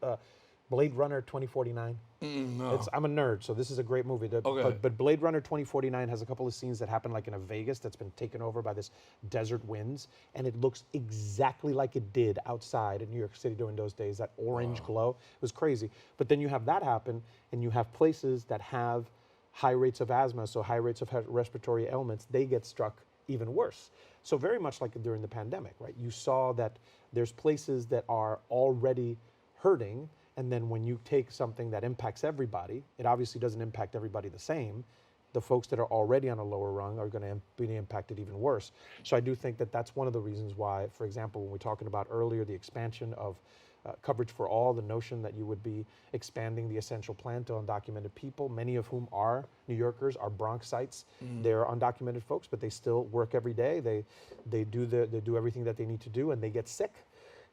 Blade Runner 2049? No. I'm a nerd, so this is a great movie. But Blade Runner 2049 has a couple of scenes that happen like in a Vegas that's been taken over by this desert winds, and it looks exactly like it did outside in New York City during those days, that orange glow. It was crazy. But then you have that happen, and you have places that have high rates of asthma, so high rates of respiratory ailments, they get struck even worse. So very much like during the pandemic, right? You saw that there's places that are already hurting, and then when you take something that impacts everybody, it obviously doesn't impact everybody the same. The folks that are already on a lower rung are going to be impacted even worse. So I do think that that's one of the reasons why, for example, when we're talking about earlier the expansion of coverage for all, the notion that you would be expanding the essential plan to undocumented people, many of whom are New Yorkers, are Bronxites. They're undocumented folks, but they still work every day. They do everything that they need to do, and they get sick,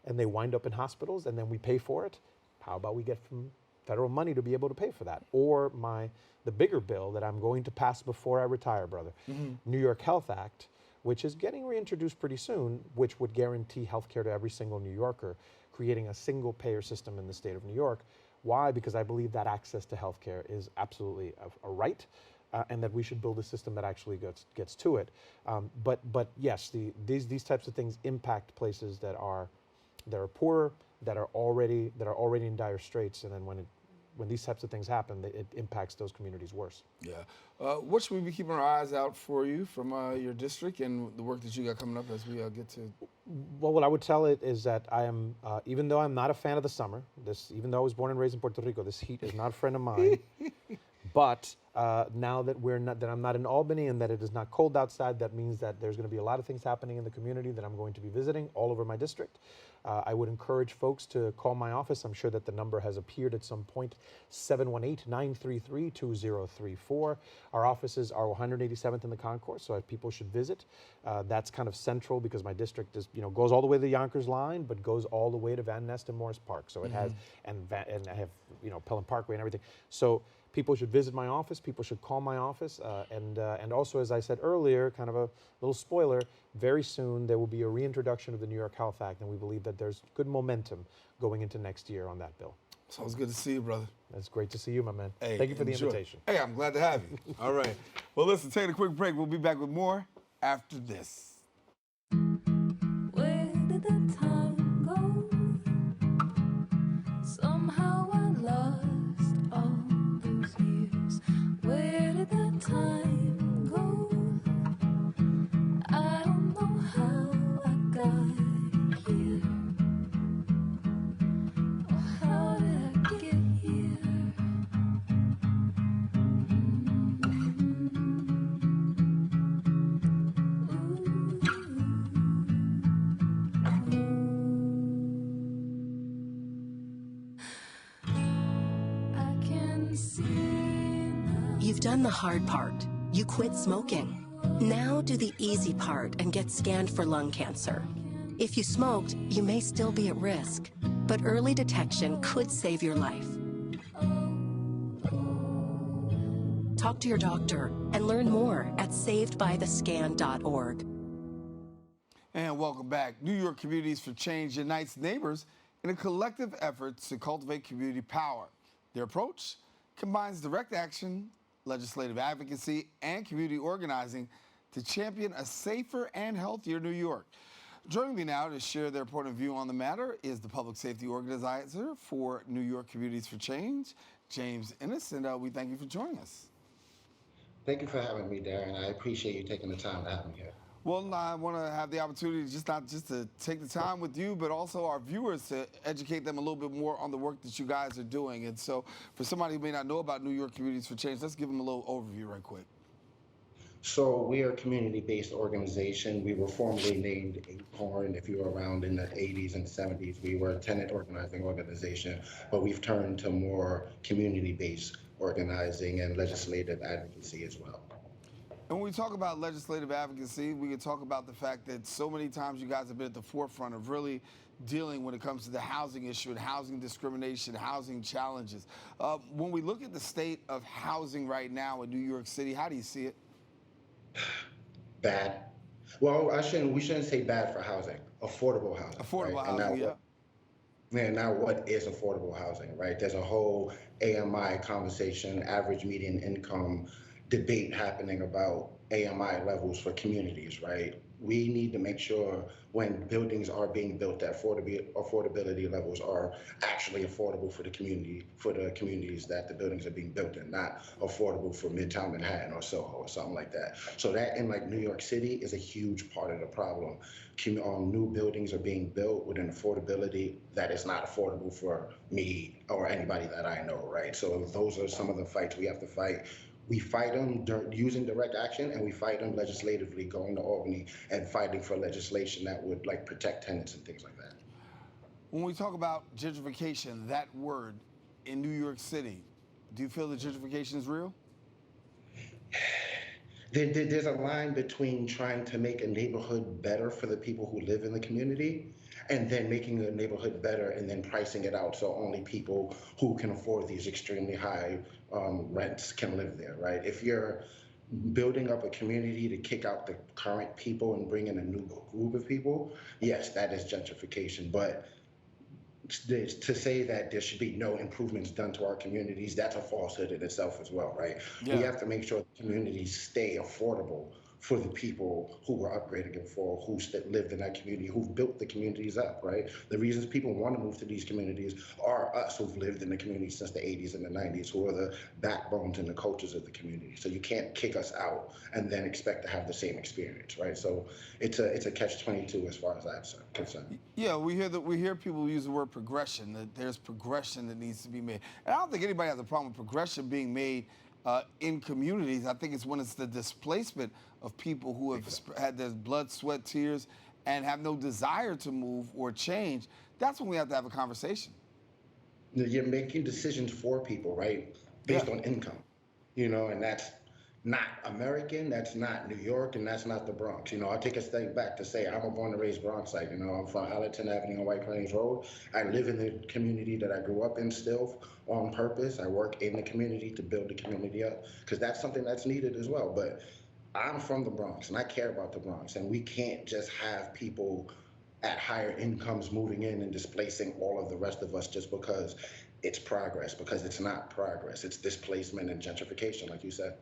and they wind up in hospitals, and then we pay for it. How about we get from federal money to be able to pay for that? Or the bigger bill that I'm going to pass before I retire, brother, New York Health Act, which is getting reintroduced pretty soon, which would guarantee health care to every single New Yorker, creating a single payer system in the state of New York. Why? Because I believe that access to health care is absolutely a right, and that we should build a system that actually gets to it. But yes, these types of things impact places that are that are poorer, that are already in dire straits, and then when these types of things happen, it impacts those communities worse. Yeah. What should we be keeping our eyes out for you from your district and the work that you got coming up as we get to? Well, what I would tell it is that I am, even though I'm not a fan of the summer, even though I was born and raised in Puerto Rico, this heat is not a friend of mine. But now that I'm not in Albany and that it is not cold outside, that means that there's going to be a lot of things happening in the community that I'm going to be visiting all over my district. I would encourage folks to call my office. I'm sure that the number has appeared at some point, 718-933-2034. Our offices are 187th in the concourse, so people should visit. That's kind of central because my district is, goes all the way to the Yonkers line, but goes all the way to Van Nest and Morris Park. So it has, and I have, Pelham Parkway and everything. So people should visit my office. People should call my office. And also, as I said earlier, kind of a little spoiler, very soon there will be a reintroduction of the New York Health Act, and we believe that there's good momentum going into next year on that bill. Sounds good to see you, brother. It's great to see you, my man. Hey, thank you for the enjoy. invitation. Hey, I'm glad to have you. All right. Well, listen, take a quick break. We'll be back with more after this. Where did the time go? Somehow I lost all those years. Where did the time go? I don't know how I got here. Or how did I get here? You've done the hard part. You quit smoking. Now do the easy part and get scanned for lung cancer. If you smoked, you may still be at risk, but early detection could save your life. Talk to your doctor and learn more at savedbythescan.org. And welcome back. New York Communities for Change unites neighbors in a collective effort to cultivate community power. Their approach combines direct action, legislative advocacy, and community organizing to champion a safer and healthier New York. Joining me now to share their point of view on the matter is the public safety organizer for New York Communities for Change, James Inniss, and we thank you for joining us. Thank you for having me, Daren. I appreciate you taking the time to have me here. Well, I want to have the opportunity not just to take the time with you, but also our viewers to educate them a little bit more on the work that you guys are doing. And so for somebody who may not know about New York Communities for Change, let's give them a little overview right quick. So we are a community-based organization. We were formerly named Acorn. If you were around in the 80s and 70s, we were a tenant organizing organization, but we've turned to more community-based organizing and legislative advocacy as well. And when we talk about legislative advocacy, we can talk about the fact that so many times you guys have been at the forefront of really dealing when it comes to the housing issue and housing discrimination, housing challenges. When we look at the state of housing right now in New York City, how do you see it? Bad. Well, we shouldn't say bad for housing. Affordable housing. Affordable right? housing, yeah. Now what is affordable housing, right? There's a whole AMI conversation, average median income debate happening about AMI levels for communities, right? We need to make sure when buildings are being built that affordability levels are actually affordable for the communities that the buildings are being built in, not affordable for Midtown Manhattan or Soho or something like that. So that in like New York City is a huge part of the problem. New buildings are being built with an affordability that is not affordable for me or anybody that I know, right? So those are some of the fights we have to fight. We fight them using direct action, and we fight them legislatively, going to Albany and fighting for legislation that would like protect tenants and things like that. When we talk about gentrification, that word in New York City, do you feel that gentrification is real? There's a line between trying to make a neighborhood better for the people who live in the community and then making the neighborhood better and then pricing it out so only people who can afford these extremely high rents can live there, right? If you're building up a community to kick out the current people and bring in a new group of people, yes, that is gentrification. But to say that there should be no improvements done to our communities, that's a falsehood in itself as well, right? Yeah. We have to make sure the communities stay affordable for the people who were upgrading before, who lived in that community, who've built the communities up, right? The reasons people want to move to these communities are us who've lived in the community since the 80s and the 90s, who are the backbones and the cultures of the community. So you can't kick us out and then expect to have the same experience, right? So it's a catch-22 as far as I'm concerned. Yeah, we hear people use the word progression, that there's progression that needs to be made. And I don't think anybody has a problem with progression being made in communities. I think it's when it's the displacement of people who have had their blood, sweat, tears, and have no desire to move or change. That's when we have to have a conversation. You're making decisions for people, right? Based on income, and that's not American, that's not New York, and that's not the Bronx. I'll take a step back to say I'm a born and raised Bronxite. I'm from Allerton Avenue on White Plains Road. I live in the community that I grew up in still on purpose. I work in the community to build the community up because that's something that's needed as well. But I'm from the Bronx and I care about the Bronx, and we can't just have people at higher incomes moving in and displacing all of the rest of us just because it's progress, because it's not progress. It's displacement and gentrification, like you said.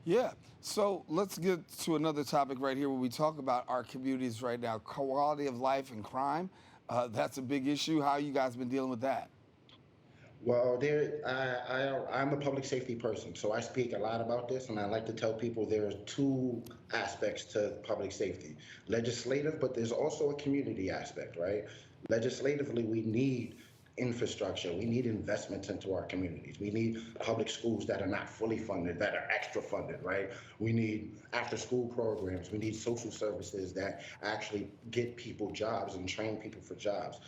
Yeah, so let's get to another topic right here where we talk about our communities right now, quality of life and crime. That's a big issue. How you guys been dealing with that? Well, I'm a public safety person, so I speak a lot about this, and I like to tell people there are two aspects to public safety. Legislative, but there's also a community aspect, right? Legislatively, we need infrastructure. We need investments into our communities. We need public schools that are not fully funded, that are extra funded, right? We need after-school programs. We need social services that actually get people jobs and train people for jobs.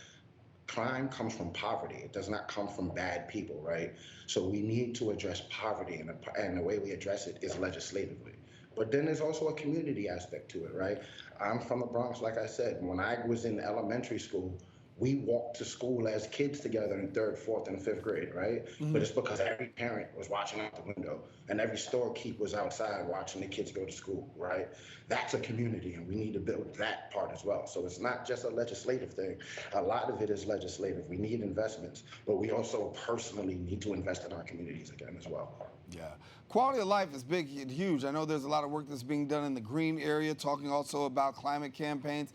Crime comes from poverty. It does not come from bad people, right? So we need to address poverty, and the way we address it is legislatively. But then there's also a community aspect to it, right? I'm from the Bronx, like I said. When I was in elementary school, we walked to school as kids together in 3rd, 4th, and 5th grade, right? Mm-hmm. But it's because every parent was watching out the window and every storekeeper was outside watching the kids go to school, right? That's a community, and we need to build that part as well. So it's not just a legislative thing. A lot of it is legislative. We need investments, but we also personally need to invest in our communities again as well. Yeah. Quality of life is big and huge. I know there's a lot of work that's being done in the green area, talking also about climate campaigns.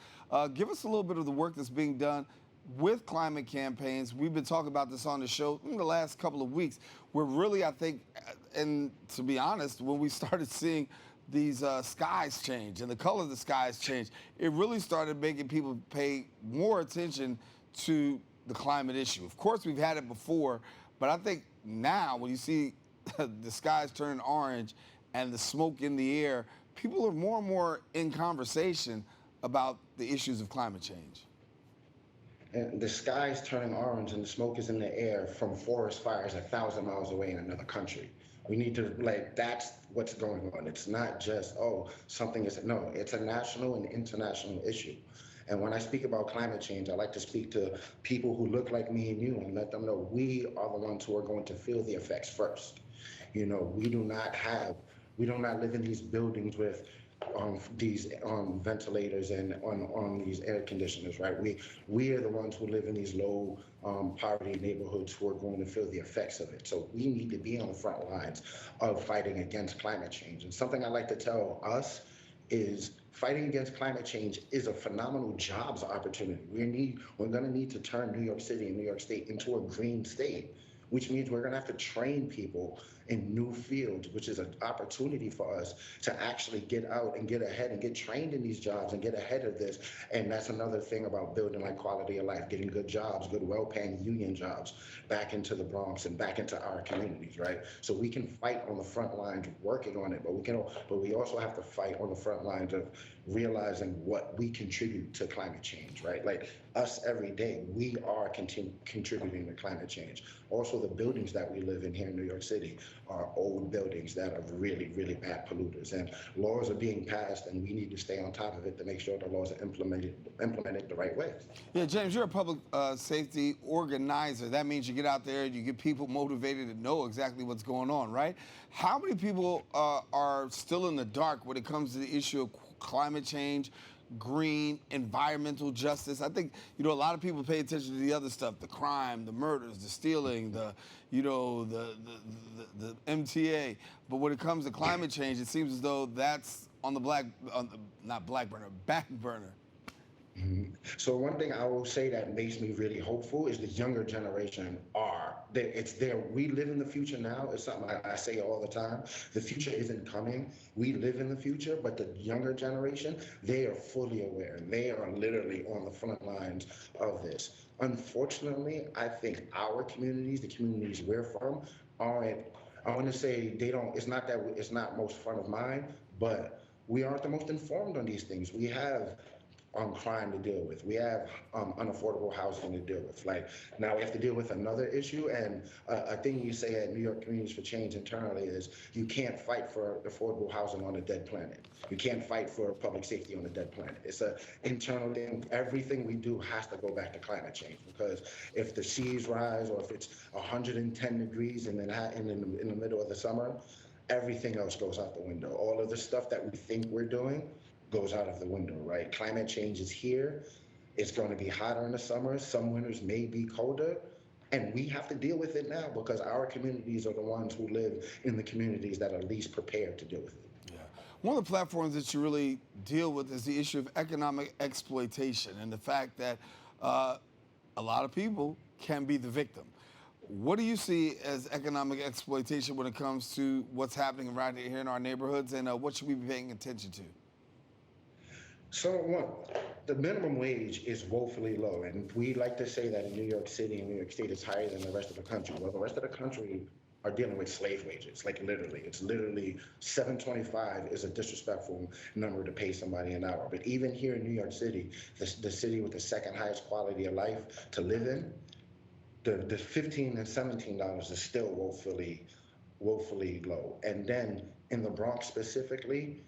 Give us a little bit of the work that's being done with climate campaigns. We've been talking about this on the show in the last couple of weeks. We're really, I think, and to be honest, when we started seeing these skies change and the color of the skies change, it really started making people pay more attention to the climate issue. Of course, we've had it before, but I think now when you see the skies turning orange and the smoke in the air, people are more and more in conversation about the issues of climate change. And the sky's turning orange and the smoke is in the air from forest fires 1,000 miles away in another country. We need to, that's what's going on. It's not just, something is, no, it's a national and international issue. And when I speak about climate change, I like to speak to people who look like me and you and let them know we are the ones who are going to feel the effects first. We do not live in these buildings with these ventilators and on these air conditioners, right? We are the ones who live in these low poverty neighborhoods who are going to feel the effects of it. So we need to be on the front lines of fighting against climate change. And something I like to tell us is fighting against climate change is a phenomenal jobs opportunity. We're going to need to turn New York City and New York State into a green state, which means we're going to have to train people in new fields, which is an opportunity for us to actually get out and get ahead and get trained in these jobs and get ahead of this. And that's another thing about building quality of life, getting good jobs, good well-paying union jobs back into the Bronx and back into our communities, right? So we can fight on the front lines working on it, but we also have to fight on the front lines of realizing what we contribute to climate change, right? Like us every day, we are contributing to climate change. Also, the buildings that we live in here in New York City are old buildings that are really, really bad polluters. And laws are being passed, and we need to stay on top of it to make sure the laws are implemented the right way. Yeah, James, you're a public safety organizer. That means you get out there and you get people motivated to know exactly what's going on, right? How many people are still in the dark when it comes to the issue of climate change, green, environmental justice. I think, a lot of people pay attention to the other stuff, the crime, the murders, the stealing, the MTA. But when it comes to climate change, it seems as though that's on the back burner. So one thing I will say that makes me really hopeful is the younger generation it's there. We live in the future now. It's something I say all the time. The future isn't coming. We live in the future, but the younger generation, they are fully aware. They are literally on the front lines of this. Unfortunately, I think our communities, the communities we're from, aren't, I want to say it's not that it's not most front of mind, but we aren't the most informed on these things. We have crime to deal with. We have unaffordable housing to deal with. Like, now we have to deal with another issue, and a thing you say at New York Communities for Change internally is you can't fight for affordable housing on a dead planet. You can't fight for public safety on a dead planet. It's an internal thing. Everything we do has to go back to climate change, because if the seas rise or if it's 110 degrees in Manhattan in the middle of the summer, everything else goes out the window. All of the stuff that we think we're doing goes out of the window, right? Climate change is here. It's going to be hotter in the summer. Some winters may be colder. And we have to deal with it now, because our communities are the ones who live in the communities that are least prepared to deal with it. Yeah. One of the platforms that you really deal with is the issue of economic exploitation and the fact that a lot of people can be the victim. What do you see as economic exploitation when it comes to what's happening right here in our neighborhoods, and what should we be paying attention to? So the minimum wage is woefully low, and we like to say that in New York City and New York State it's higher than the rest of the country. Well, the rest of the country are dealing with slave wages, like literally. It's literally $7.25 is a disrespectful number to pay somebody an hour. But even here in New York City, the city with the second highest quality of life to live in, the $15 and $17 is still woefully low. And then in the Bronx specifically,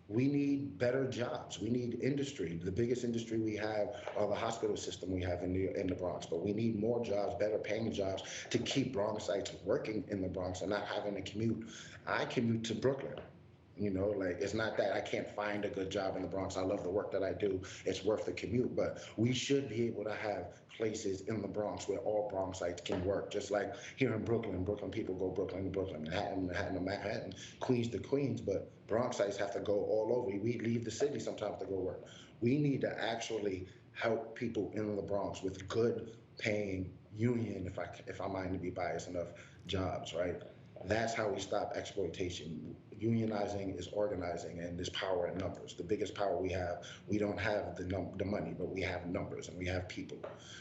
we need better jobs. We need industry. The biggest industry we have are the hospital system we have in the Bronx. But we need more jobs, better paying jobs, to keep Bronxites working in the Bronx and not having to commute. I commute to Brooklyn. It's not that I can't find a good job in the Bronx. I love the work that I do. It's worth the commute. But we should be able to have places in the Bronx where all Bronxites can work. Just like here in Brooklyn. Brooklyn people go Brooklyn to Brooklyn, Manhattan to Manhattan, Queens to Queens. But Bronxites have to go all over. We leave the city sometimes to go work. We need to actually help people in the Bronx with good paying union, if I mind to be biased enough, jobs, right? That's how we stop exploitation. Unionizing is organizing, and there's power in numbers. The biggest power we have, we don't have the money, but we have numbers and we have people.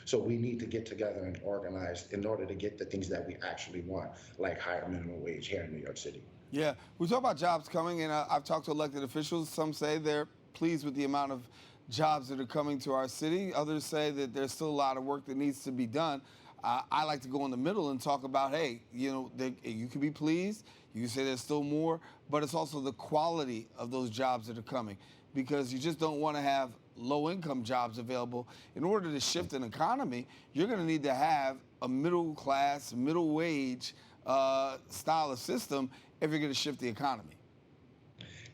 So we need to get together and organize in order to get the things that we actually want, like higher minimum wage here in New York City. Yeah, we talk about jobs coming, and I've talked to elected officials. Some say they're pleased with the amount of jobs that are coming to our city. Others say that there's still a lot of work that needs to be done. I like to go in the middle and talk about, hey, you can be pleased. You can say there's still more, but it's also the quality of those jobs that are coming, because you just don't want to have low-income jobs available. In order to shift an economy, you're going to need to have a middle-class, middle-wage style of system if you're going to shift the economy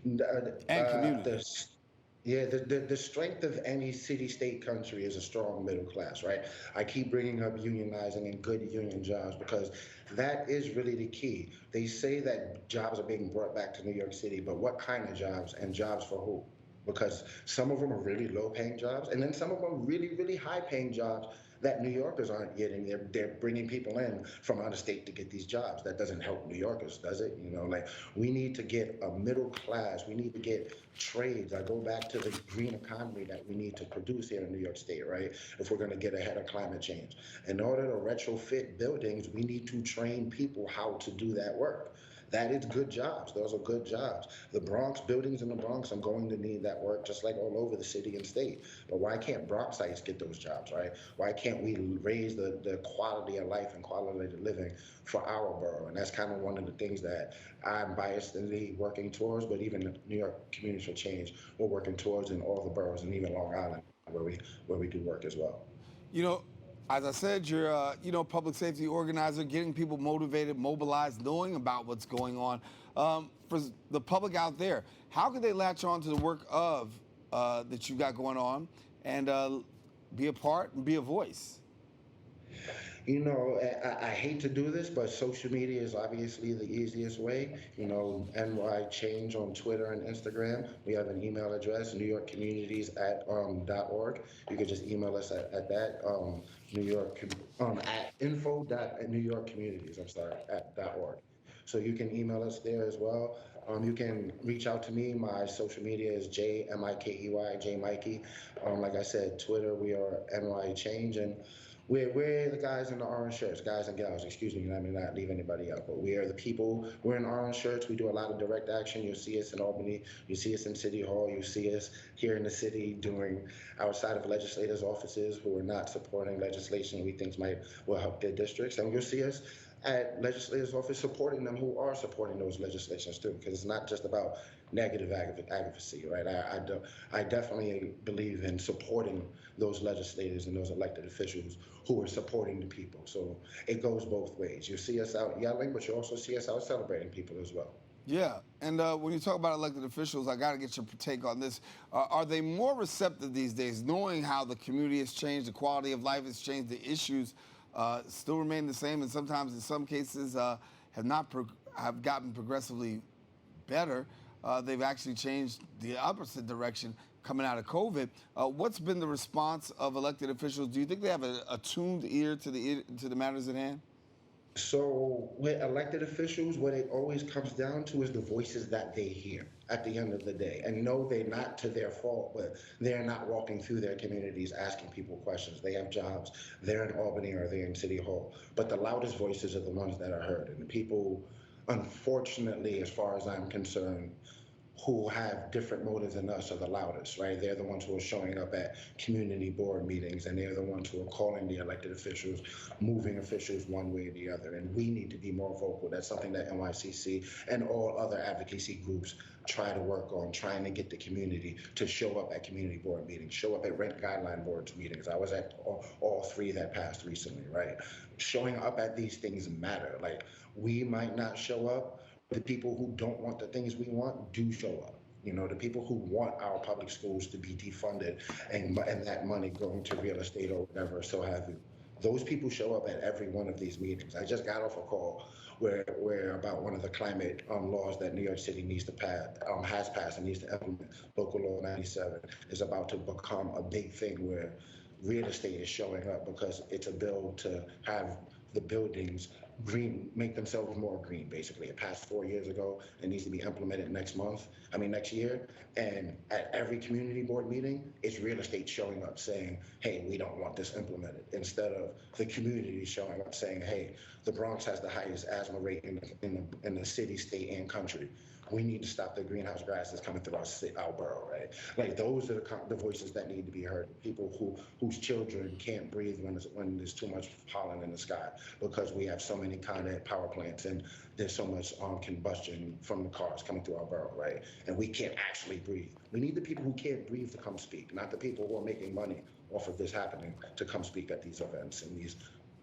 and community. The strength of any city-state country is a strong middle class, right? I keep bringing up unionizing and good union jobs because that is really the key. They say that jobs are being brought back to New York City, but what kind of jobs, and jobs for who? Because some of them are really low-paying jobs, and then some of them are really, really high-paying jobs that New Yorkers aren't getting. They're bringing people in from out of state to get these jobs. That doesn't help New Yorkers, does it? We need to get a middle class. We need to get trades. I go back to the green economy that we need to produce here in New York State, right? If we're going to get ahead of climate change. In order to retrofit buildings, we need to train people how to do that work. That is good jobs. Those are good jobs. The Bronx, buildings in the Bronx are going to need that work just like all over the city and state. But why can't Bronxites get those jobs, right? Why can't we raise the quality of life and quality of living for our borough? And that's kind of one of the things that I'm biasedly working towards, but even New York Communities for Change, we're working towards in all the boroughs and even Long Island where we do work as well. As I said, you're a public safety organizer, getting people motivated, mobilized, knowing about what's going on. For the public out there, how can they latch on to the work of that you got going on and be a part and be a voice. You know, I hate to do this, but social media is obviously the easiest way. You know, NY Change on Twitter and Instagram. We have an email address, newyorkcommunities@.org. You can just email us at that, at info.newyorkcommunities, @.org. So you can email us there as well. You can reach out to me. My social media is JMIKEY, JMikey. Like I said, Twitter, we are NY Change, and we're the guys in the orange shirts, guys and gals, excuse me, let me not leave anybody out, but we are the people, we're in orange shirts, we do a lot of direct action. You'll see us in Albany, you see us in City Hall, you see us here in the city doing outside of legislators' offices who are not supporting legislation we think will help their districts, and you'll see us at legislators' office supporting them who are supporting those legislations too, because it's not just about negative advocacy, right? I definitely believe in supporting those legislators and those elected officials who are supporting the people. So it goes both ways. You see us out yelling, but you also see us out celebrating people as well. Yeah, and when you talk about elected officials, I got to get your take on this. Are they more receptive these days, knowing how the community has changed, the quality of life has changed, the issues still remain the same, and sometimes in some cases have gotten progressively better? They've actually changed the opposite direction coming out of COVID. What's been the response of elected officials? Do you think they have a tuned ear to the matters at hand? So with elected officials, what it always comes down to is the voices that they hear at the end of the day. And no, they're not to their fault, but they're not walking through their communities asking people questions. They have jobs. They're in Albany or they're in City Hall. But the loudest voices are the ones that are heard. And the people, unfortunately, as far as I'm concerned, who have different motives than us are the loudest, right? They're the ones who are showing up at community board meetings, and they're the ones who are calling the elected officials, moving officials one way or the other. And we need to be more vocal. That's something that NYCC and all other advocacy groups try to work on, trying to get the community to show up at community board meetings, show up at rent guideline boards meetings. I was at all three that passed recently, right? Showing up at these things matter. Like, we might not show up, the people who don't want the things we want do show up. You know, the people who want our public schools to be defunded and that money going to real estate or whatever, so have you. Those people show up at every one of these meetings. I just got off a call where about one of the climate laws that New York City needs to pass, has passed and needs to implement. Local Law 97 is about to become a big thing where real estate is showing up because it's a bill to have the buildings green, make themselves more green, basically. It passed 4 years ago. It needs to be implemented next year. And at every community board meeting, it's real estate showing up saying, hey, we don't want this implemented, instead of the community showing up saying, hey, the Bronx has the highest asthma rate in the city, state, and country. We need to stop the greenhouse gases coming through our borough, right? Like, those are the voices that need to be heard. People whose children can't breathe when there's too much pollen in the sky because we have so many power plants and there's so much combustion from the cars coming through our borough, right? And we can't actually breathe. We need the people who can't breathe to come speak, not the people who are making money off of this happening to come speak at these events and these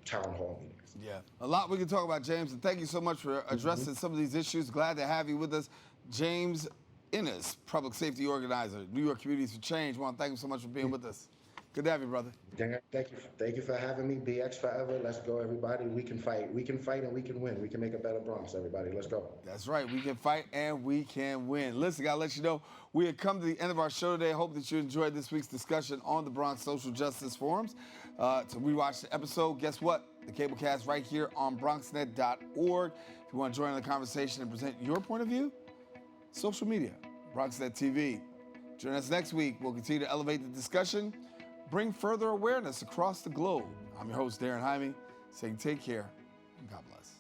town hall meetings. Yeah, a lot we can talk about, James, and thank you so much for addressing some of these issues. Glad to have you with us. James Inniss, public safety organizer, New York Communities for Change. I want to thank you so much for being with us. Good to have you, brother. Daren, thank you for having me. BX forever. Let's go, everybody. We can fight and we can win. We can make a better Bronx, everybody. Let's go. That's right. We can fight and we can win. Listen, gotta let you know, we have come to the end of our show today. I hope that you enjoyed this week's discussion on the Bronx Social Justice Forums. To rewatch the episode, guess what? The cablecast right here on BronxNet.org. If you want to join in the conversation and present your point of view, social media, BronxNet TV. Join us next week. We'll continue to elevate the discussion, bring further awareness across the globe. I'm your host, Daren Jaime, saying take care and God bless.